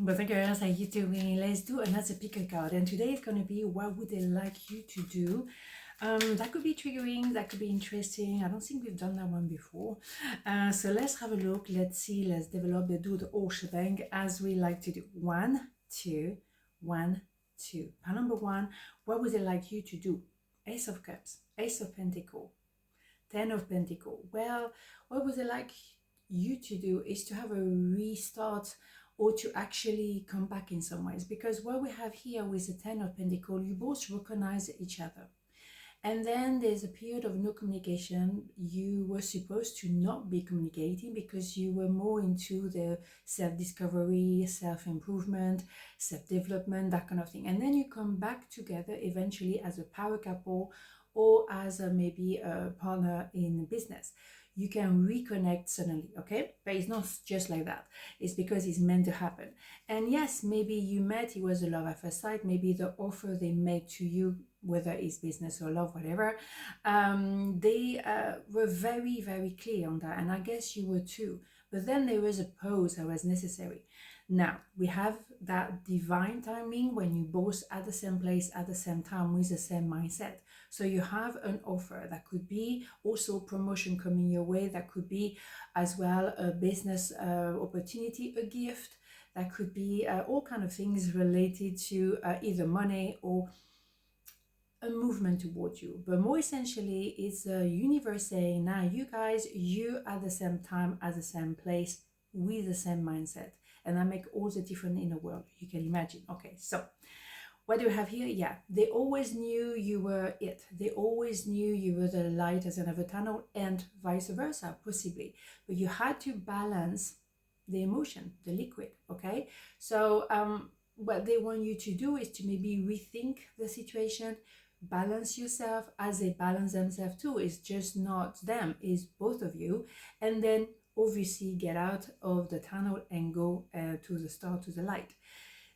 But girls, how you doing? Let's do another pick a card. And today is going to be what would they like you to do? That could be triggering, that could be interesting. I don't think we've done that one before. So let's have a look. Let's see. Let's do the whole shebang as we like to do. 1, 2, 1, 2. Pile number 1, what would they like you to do? Ace of Cups, Ace of Pentacle, 10 of Pentacle. Well, what would they like you to do is to have a restart or to actually come back in some ways, because what we have here with the 10 of Pentacle, you both recognize each other. And then there's a period of no communication. You were supposed to not be communicating because you were more into the self-discovery, self-improvement, self-development, that kind of thing. And then you come back together eventually as a power couple or as maybe a partner in business. You can reconnect suddenly, okay? But it's not just like that. It's because it's meant to happen. And yes, maybe you met, it was a love at first sight. Maybe the offer they made to you, whether it's business or love, whatever, they were very, very clear on that. And I guess you were too. But then there was a pause that was necessary. Now, we have that divine timing when you both at the same place at the same time with the same mindset. So you have an offer that could be also promotion coming your way, that could be as well a business opportunity, a gift, that could be all kind of things related to either money or a movement towards you. But more essentially, it's the universe saying, now you guys, you at the same time, at the same place, with the same mindset. And that make all the difference in the world, you can imagine. Okay, so what do we have here? Yeah, they always knew you were it. They always knew you were the light at the end of a tunnel, and vice versa, possibly. But you had to balance the emotion, the liquid, okay? So what they want you to do is to maybe rethink the situation, balance yourself as they balance themselves too. It's just not them, it's both of you. And then obviously get out of the tunnel and go to the star, to the light.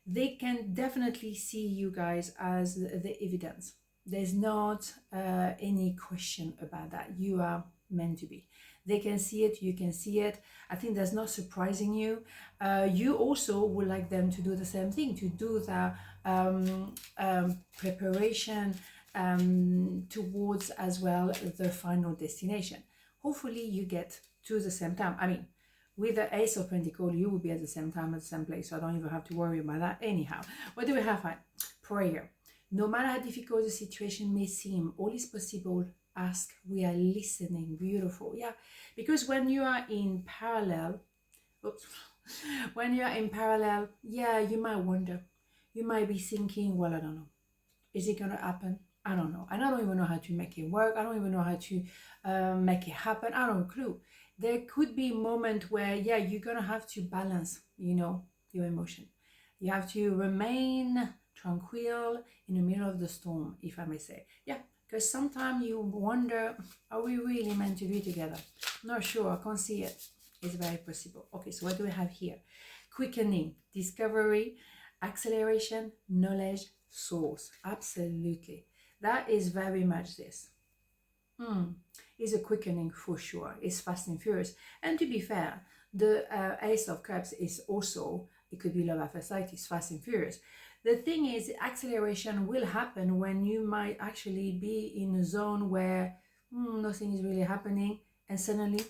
They can definitely see you guys as the evidence. There's not any question about that. You are meant to be. They can see it, you can see it. I think that's not surprising you. You also would like them to do the same thing, to do the preparation towards as well the final destination. Hopefully you get to the same time. I mean, with the Ace of Pentacles, you will be at the same time, at the same place, so I don't even have to worry about that anyhow. What do we have? Prayer. No matter how difficult the situation may seem, all is possible. Ask. We are listening. Beautiful. Yeah, because when you are in parallel, when you are in parallel, yeah, you might wonder. You might be thinking, well, I don't know. Is it going to happen? I don't know. And I don't even know how to make it work. I don't even know how to make it happen. I don't have a clue. There could be a moment where, yeah, you're going to have to balance, you know, your emotion. You have to remain tranquil in the middle of the storm, if I may say. Yeah, because sometimes you wonder, are we really meant to be together? Not sure. I can't see it. It's very possible. Okay, so what do we have here? Quickening, discovery, acceleration, knowledge, source. Absolutely. That is very much this. Is a quickening for sure. It's fast and furious. And to be fair, the Ace of Cups is also, it could be love at first sight, it's fast and furious. The thing is, acceleration will happen when you might actually be in a zone where nothing is really happening, and suddenly,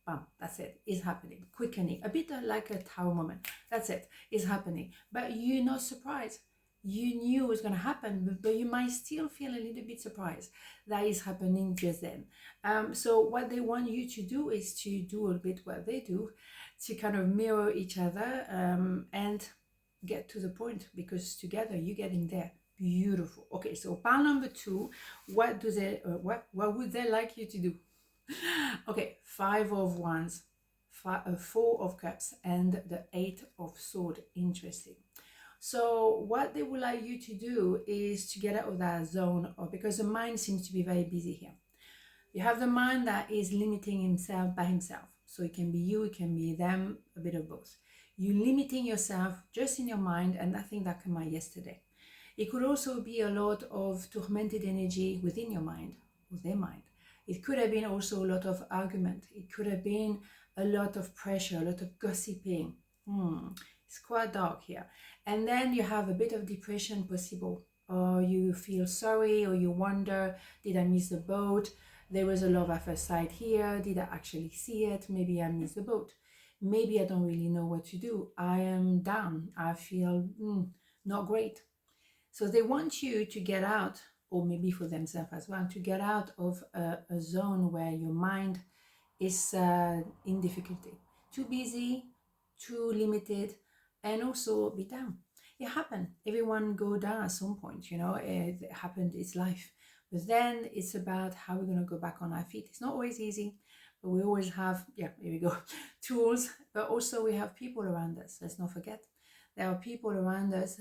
bam, that's it, it's happening. Quickening, a bit like a tower moment. That's it, it's happening. But you're not surprised. You knew it was going to happen, but you might still feel a little bit surprised that is happening just then. So what they want you to do is to do a bit what they do, to kind of mirror each other and get to the point, because together you're getting there. Beautiful. Okay, so pile number 2, what do they what would they like you to do? Okay, 5 of Wands, 4 of Cups, and the 8 of Swords. Interesting. So what they would like you to do is to get out of that zone, or because the mind seems to be very busy here. You have the mind that is limiting himself by himself. So it can be you, it can be them, a bit of both. You're limiting yourself just in your mind, and I think that came out yesterday. It could also be a lot of tormented energy within your mind, with their mind. It could have been also a lot of argument. It could have been a lot of pressure, a lot of gossiping. It's quite dark here. And then you have a bit of depression possible, or you feel sorry, or you wonder, did I miss the boat? There was a love at first sight here. Did I actually see it? Maybe I missed the boat. Maybe I don't really know what to do. I am down. I feel not great. So they want you to get out, or maybe for themselves as well, to get out of a zone where your mind is in difficulty, too busy, too limited, and also be down. It happened. Everyone go down at some point, you know, it happened, it's life. But then it's about how we're going to go back on our feet. It's not always easy, but we always have, yeah, here we go, tools, but also we have people around us. Let's not forget. There are people around us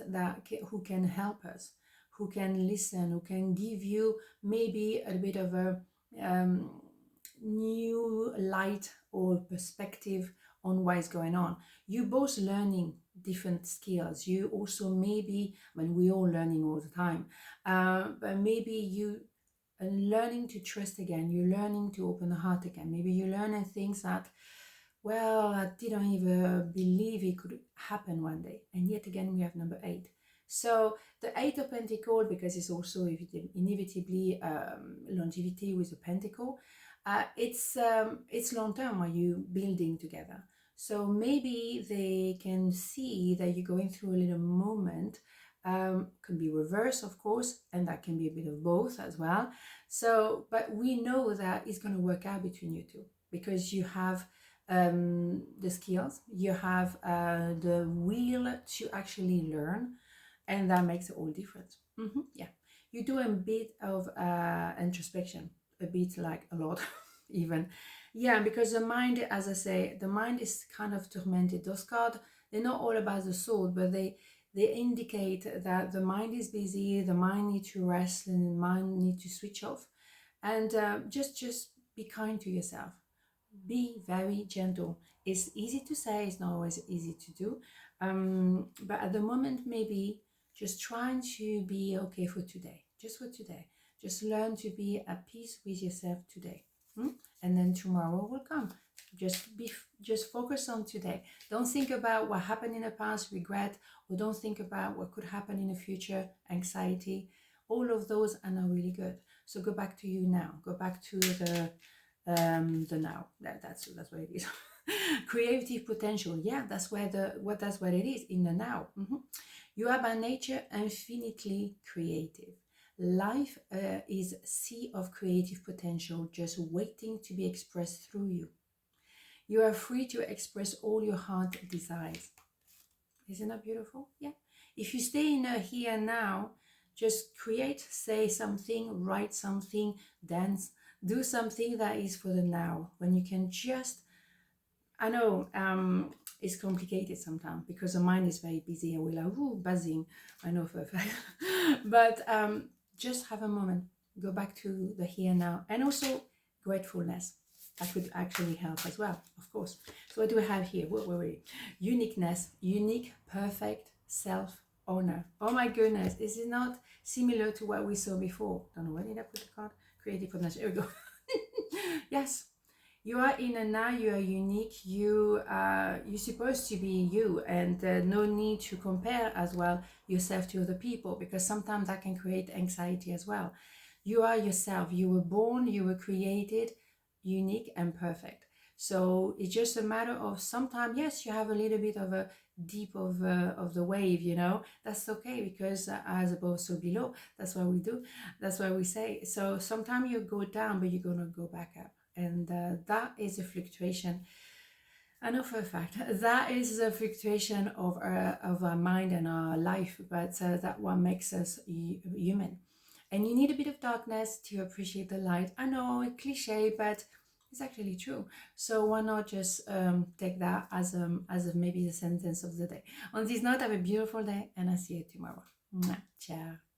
who can help us, who can listen, who can give you maybe a bit of a new light or perspective on what is going on. You both learning different skills. You also maybe, I mean, we're all learning all the time, but maybe you are learning to trust again. You're learning to open the heart again. Maybe you're learning things that, well, I didn't even believe it could happen one day. And yet again, we have number 8. So the 8 of Pentacle, because it's also inevitably longevity with a pentacle, it's long term when you building together. So maybe they can see that you're going through a little moment. Can be reverse, of course, and that can be a bit of both as well. So, but we know that it's going to work out between you two, because you have the skills, you have the will to actually learn, and that makes it all different. Yeah, you do a bit of introspection, a bit like a lot even. Yeah, because the mind, as I say, the mind is kind of tormented. Those cards, they're not all about the soul, but they indicate that the mind is busy, the mind needs to rest, and the mind needs to switch off. And just be kind to yourself. Be very gentle. It's easy to say, it's not always easy to do. But at the moment, maybe just trying to be okay for today, just for today. Just learn to be at peace with yourself today. And then tomorrow will come. Just focus on today. Don't think about what happened in the past, regret, or don't think about what could happen in the future, anxiety. All of those are not really good. So go back to you now. Go back to the now. That's what it is. Creative potential. Yeah, that's what it is, in the now. You are by nature infinitely creative. Life is a sea of creative potential just waiting to be expressed through you. You are free to express all your heart desires. Isn't that beautiful? Yeah. If you stay in a here and now, just create, say something, write something, dance, do something that is for the now, when you can just, I know it's complicated sometimes because the mind is very busy and we're like, buzzing, I know for a fact. But just have a moment, go back to the here and now, and also gratefulness. That could actually help as well, of course. So what do we have here? What were we? Uniqueness, unique, perfect, self-honor. Oh my goodness, is it not similar to what we saw before? Don't know, where did I put the card? Creative potential, here we go. Yes, you are in a now, you are unique, you're supposed to be you, and no need to compare as well yourself to other people, because sometimes that can create anxiety as well. You are yourself, you were born, you were created unique and perfect. So it's just a matter of sometimes, yes, you have a little bit of a deep of the wave, you know, that's okay, because as above so below, that's what we do, that's what we say. So sometimes you go down, but you're gonna go back up, and that is a fluctuation. I know for a fact that is a fluctuation of our mind and our life, but that one makes us human. And you need a bit of darkness to appreciate the light. I know, it's cliche, but it's actually true. So why not just take that as maybe the sentence of the day. On this note, have a beautiful day, and I'll see you tomorrow. Ciao.